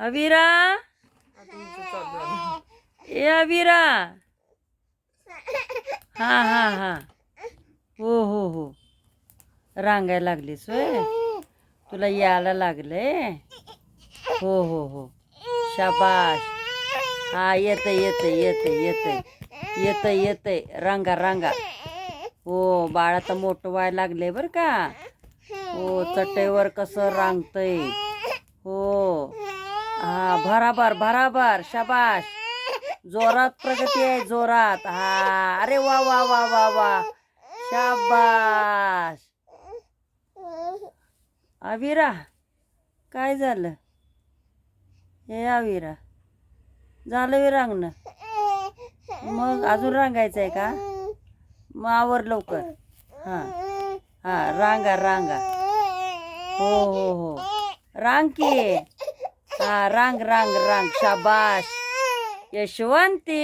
अविरा, ए अविरा. हा हा हा. हो हो हो. रांगायला लागलीस होय. तुला यायला लागलंय. हो हो हो. शाबाश. हा येतंय येतंय येतंय येतंय येतंय येतंय. रांगा रांगा. हो बाळ आता मोठं व्हायला लागलंय बरं का. हो चटईवर कसं रांगतंय. हो हा भराभर भराभर. शाबाश. जोरात प्रगती आहे जोरात. हा अरे वा वा वा वा वा. शाबाश. अविरा काय झालं. हे अविरा झालं वे रांगणं. मग अजून रांगायचं आहे का. मग आवर लवकर. हां हां रांगा रांगा. हो हो हो रांग की. हा रांग रांग रांग. शाबाश यशवंती.